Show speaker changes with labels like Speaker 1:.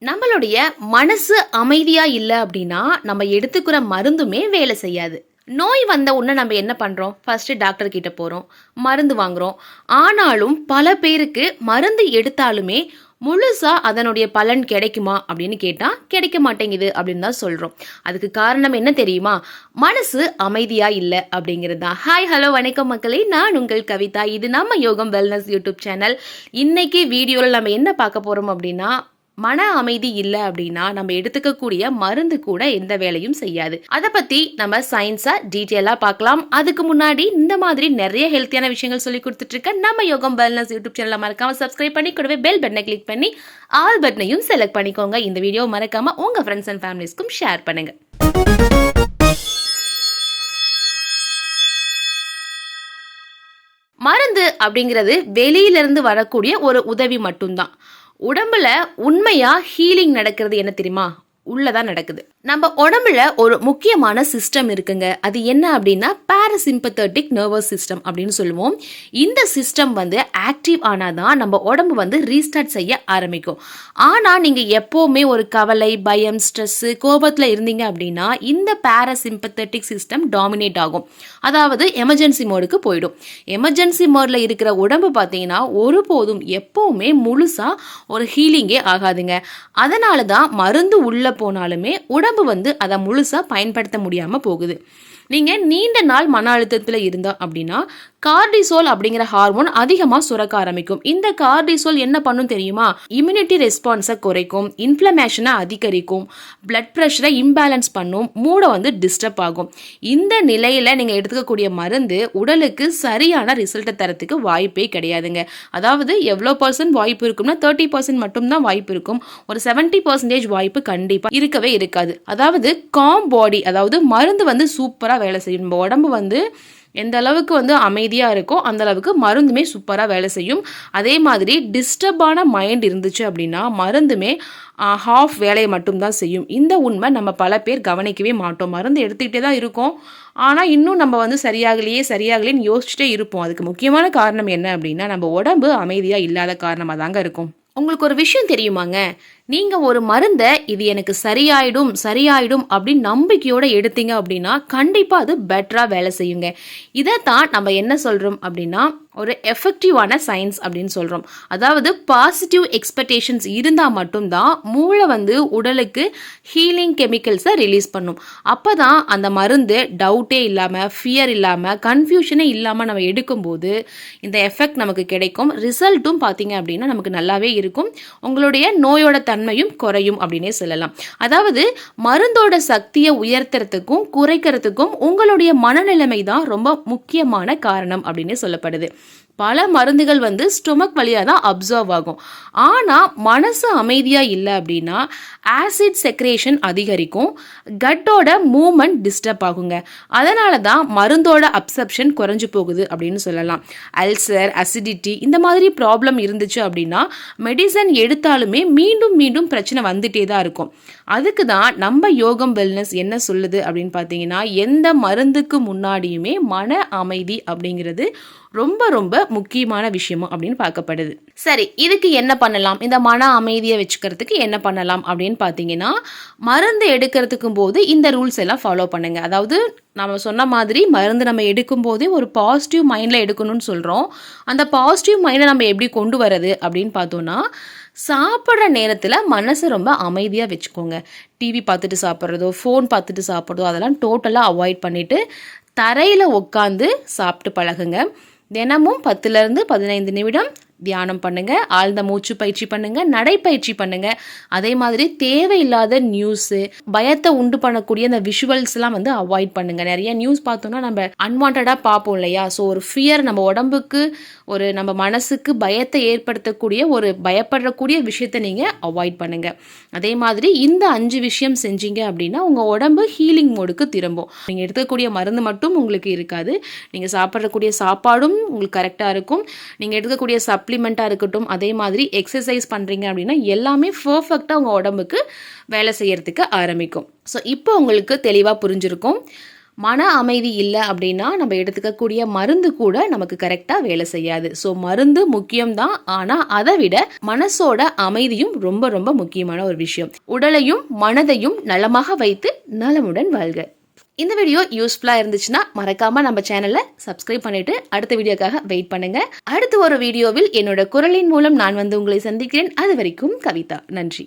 Speaker 1: நம்மளுடைய மனசு அமைதியா இல்ல அப்படின்னா, நம்ம எடுத்துக்கிற மருந்துமே வேலை செய்யாது. நோய் வந்த உடனே நம்ம என்ன பண்றோம்? ஃபர்ஸ்ட் டாக்டர் கிட்ட போறோம். மருந்து வாங்குறோம். ஆனாலும் பல பேருக்கு மருந்து எடுத்தாலுமே, முழுசா அதனுடைய பலன் கிடைக்குமா? அப்படின்னு கேட்டா, கிடைக்க மாட்டேங்குது அப்படின்னு தான் சொல்றோம். அதுக்கு காரணம் என்ன தெரியுமா? மனசு அமைதியா இல்ல அப்படிங்கிறது தான். ஹாய், ஹலோ, வணக்கம் மக்களே. நான் உங்கள் கவிதா. இது நம்ம யோகம் வெல்னஸ் யூடியூப் சேனல். இன்னைக்கு வீடியோல நம்ம என்ன பார்க்க போறோம் அப்படின்னா, மன அமைதி இல்லை அப்படின்னா நம்ம எடுத்துக்கக்கூடிய மருந்து கூட எந்த வேலையும் செய்யாது. அதை பத்தி நம்ம சயின்ஸா டீட்டெயிலா பார்க்கலாம். அதுக்கு முன்னாடி இந்த மாதிரி நிறைய ஹெல்த்தியான விஷயங்கள் சொல்லி கொடுத்துட்டு இருக்க நம்ம யோகம் வெல்னஸ் யூடியூப் சேனலை மறக்காம சப்ஸ்கிரைப் பண்ணி கூடவே பெல் பட்டனை கிளிக் பண்ணி ஆல் பட்டனையும் செலக்ட் பண்ணிக்கோங்க. இந்த வீடியோ மறக்காம உங்க ஃப்ரெண்ட்ஸ் அண்ட் ஃபேமிலிஸ்க்கும் ஷேர் பண்ணுங்க. மருந்து அப்படிங்கிறது வெளியிலிருந்து வரக்கூடிய ஒரு உதவி மட்டும்தான். உடம்புல உண்மையா ஹீலிங் நடக்கிறது என்ன தெரியுமா? உள்ளதான் நடக்குது. நம்ம உடம்புல ஒரு முக்கியமான சிஸ்டம் இருக்குங்க. அது என்ன அப்படின்னா பாராசிம்பத்தட்டிக் நர்வஸ் சிஸ்டம் அப்படின்னு சொல்லுவோம். இந்த சிஸ்டம் ஆக்டிவ் ஆனாதான் நம்ம உடம்பு ரீஸ்டார்ட் செய்ய ஆரம்பிக்கும். ஆனா நீங்க எப்பவுமே ஒரு கவலை, பயம், ஸ்ட்ரெஸ், கோபத்துல இருந்தீங்க அப்படின்னா இந்த பாராசிம்பத்தட்டிக் சிஸ்டம் டாமினேட் ஆகும். அதாவது எமர்ஜென்சி மோடுக்கு போயிடும். எமர்ஜென்சி மோட்ல இருக்கிற உடம்பு பார்த்தீங்கன்னா ஒருபோதும் எப்பவுமே முழுசா ஒரு ஹீலிங்கே ஆகாதுங்க. அதனாலதான் மருந்து உள்ள போனாலுமே உடம்பு அதை முழுசா பயன்படுத்த முடியாம போகுது. நீங்க நீண்ட நாள் மன அழுத்தத்தில் இருந்தா அப்படின்னா கார்டிசோல் அப்படிங்கிற ஹார்மோன் அதிகமாக சுரக்க ஆரம்பிக்கும். இந்த கார்டிசோல் என்ன பண்ணும் தெரியுமா? இம்யூனிட்டி ரெஸ்பான்ஸை குறைக்கும், இன்ஃப்ளமேஷனை அதிகரிக்கும், பிளட் ப்ரெஷரை இம்பேலன்ஸ் பண்ணும், மூடை டிஸ்டர்ப் ஆகும். இந்த நிலையில நீங்க எடுத்துக்கக்கூடிய மருந்து உடலுக்கு சரியான ரிசல்ட்டை தரத்துக்கு வாய்ப்பே கிடையாதுங்க. அதாவது எவ்வளோ % வாய்ப்பு இருக்கும்னா 30% மட்டும்தான் வாய்ப்பு இருக்கும். ஒரு 70% வாய்ப்பு கண்டிப்பா இருக்கவே இருக்காது. அதாவது காம் பாடி, அதாவது மருந்து சூப்பரா வேலை செய்யும். நம்ம உடம்பு எந்த அளவுக்கு அமைதியாக இருக்கோ அந்த அளவுக்கு மருந்துமே சூப்பராக வேலை செய்யும். அதே மாதிரி டிஸ்டர்பான மைண்ட் இருந்துச்சு அப்படின்னா மருந்துமே ஹாஃப் வேலையை மட்டும்தான் செய்யும். இந்த உண்மை நம்ம பல பேர் கவனிக்கவே மாட்டோம். மருந்து எடுத்துக்கிட்டே தான் இருக்கோம். ஆனால் இன்னும் நம்ம சரியாகலேன்னு யோசிச்சுட்டே இருப்போம். அதுக்கு முக்கியமான காரணம் என்ன அப்படின்னா நம்ம உடம்பு அமைதியாக இல்லாத காரணமாக தாங்க இருக்கும். உங்களுக்கு ஒரு விஷயம் தெரியுமாங்க? நீங்க ஒரு மருந்தை இது எனக்கு சரியாயிடும் அப்படின்னு நம்பிக்கையோட எடுத்தீங்க அப்படின்னா கண்டிப்பா அது பெட்டரா வேலை செய்யுங்க. இதைத்தான் நம்ம என்ன சொல்றோம் அப்படின்னா ஒரு எஃபெக்டிவான சயின்ஸ் அப்படின்னு சொல்றோம். அதாவது பாசிட்டிவ் எக்ஸ்பெக்டேஷன்ஸ் இருந்தா மட்டும்தான் மூளை உடலுக்கு ஹீலிங் கெமிக்கல்ஸை ரிலீஸ் பண்ணும். அப்பதான் அந்த மருந்து டவுட்டே இல்லாம, ஃபியர் இல்லாம, கன்ஃபியூஷனே இல்லாம நம்ம எடுக்கும்போது இந்த எஃபெக்ட் நமக்கு கிடைக்கும். ரிசல்ட்டும் பார்த்தீங்க அப்படின்னா நமக்கு நல்லாவே இருக்கும். உங்களுடைய நோயோட தன்மையும் குறையும் அப்படின்னே சொல்லலாம். அதாவது மருந்தோட சக்தியை உயர்த்துறதுக்கும் குறைக்கிறதுக்கும் உங்களுடைய மனநிலைமை தான் ரொம்ப முக்கியமான காரணம் அப்படின்னு சொல்லப்படுது. பல மருந்துகள் ஸ்டொமக் வழியாக தான் அப்சர்வ் ஆகும். ஆனால் மனசு அமைதியாக இல்லை அப்படின்னா ஆசிட் செக்ரேஷன் அதிகரிக்கும், கட்டோட மூவ்மெண்ட் டிஸ்டர்ப் ஆகுங்க. அதனால தான் மருந்தோட அப்சப்ஷன் குறைஞ்சு போகுது அப்படின்னு சொல்லலாம். அல்சர், அசிடிட்டி இந்த மாதிரி ப்ராப்ளம் இருந்துச்சு அப்படின்னா மெடிசன் எடுத்தாலுமே மீண்டும் மீண்டும் பிரச்சனை வந்துட்டே தான் இருக்கும். அதுக்கு தான் நம்ம யோகம் வெல்னஸ் என்ன சொல்லுது அப்படின்னு பார்த்தீங்கன்னா எந்த மருந்துக்கு முன்னாடியுமே மன அமைதி அப்படிங்கிறது ரொம்ப ரொம்ப முக்கியமான விஷயம் அப்படின்னு பார்க்கப்படுது. சரி, இதுக்கு என்ன பண்ணலாம்? இந்த மன அமைதியை வச்சுக்கிறதுக்கு என்ன பண்ணலாம் அப்படின்னு பார்த்தீங்கன்னா மருந்து எடுக்கிறதுக்கும் போது இந்த ரூல்ஸ் எல்லாம் ஃபாலோ பண்ணுங்க. அதாவது நம்ம சொன்ன மாதிரி மருந்து நம்ம எடுக்கும் போதே ஒரு பாசிட்டிவ் மைண்டில் எடுக்கணும்னு சொல்கிறோம். அந்த பாசிட்டிவ் மைண்டை நம்ம எப்படி கொண்டு வரது அப்படின்னு பார்த்தோன்னா சாப்பிட்ற நேரத்தில் மனசை ரொம்ப அமைதியாக வச்சுக்கோங்க. டிவி பார்த்துட்டு சாப்பிட்றதோ, ஃபோன் பார்த்துட்டு சாப்பிட்றதோ அதெல்லாம் டோட்டலாக அவாய்ட் பண்ணிவிட்டு தரையில் உட்காந்து சாப்பிட்டு பழகுங்க. தினமும் 10 to 15 நிமிடம் தியானம் பண்ணுங்க, ஆழ்ந்த மூச்சு பயிற்சி பண்ணுங்க, நடைப்பயிற்சி பண்ணுங்க. அதே மாதிரி தேவையில்லாத நியூஸு, பயத்தை உண்டு பண்ணக்கூடிய அந்த விஷுவல்ஸ்லாம் அவாய்ட் பண்ணுங்க. நிறைய நியூஸ் பார்த்தோம்னா நம்ம அன்வான்டாக பார்ப்போம் இல்லையா? ஸோ ஒரு ஃபியர் நம்ம உடம்புக்கு, ஒரு நம்ம மனசுக்கு பயத்தை ஏற்படுத்தக்கூடிய ஒரு பயப்படக்கூடிய விஷயத்தை நீங்கள் அவாய்ட் பண்ணுங்க. அதே மாதிரி இந்த 5 விஷயம் செஞ்சீங்க அப்படின்னா உங்கள் உடம்பு ஹீலிங் மோடுக்கு திரும்பும். நீங்கள் எடுக்கக்கூடிய மருந்து மட்டும் உங்களுக்கு இருக்காது, நீங்கள் சாப்பிடக்கூடிய சாப்பாடும் உங்களுக்கு கரெக்டாக இருக்கும். நீங்கள் எடுக்கக்கூடிய சப்ளிமெண்ட்டாக இருக்கட்டும், அதே மாதிரி எக்ஸசைஸ் பண்ணுறீங்க அப்படின்னா எல்லாமே பர்ஃபெக்டாக உங்கள் உடம்புக்கு வேலை செய்யறதுக்கு ஆரம்பிக்கும். ஸோ இப்போ உங்களுக்கு தெளிவாக புரிஞ்சிருக்கும். மன அமைதி இல்லை அப்படின்னா நம்ம எடுத்துக்கக்கூடிய மருந்து கூட நமக்கு கரெக்டாக வேலை செய்யாது. ஸோ மருந்து முக்கியம்தான், ஆனால் அதை விட மனசோட அமைதியும் ரொம்ப ரொம்ப முக்கியமான ஒரு விஷயம். உடலையும் மனதையும் நலமாக வைத்து நலமுடன் வாழ்க. இந்த வீடியோ யூஸ்ஃபுல்லாக இருந்துச்சுன்னா மறக்காம நம்ம சேனலை சப்ஸ்கிரைப் பண்ணிட்டு அடுத்த வீடியோக்காக வெயிட் பண்ணுங்க. அடுத்த ஒரு வீடியோவில் என்னோட குரலின் மூலம் நான் உங்களை சந்திக்கிறேன். அது வரைக்கும் கவிதா. நன்றி.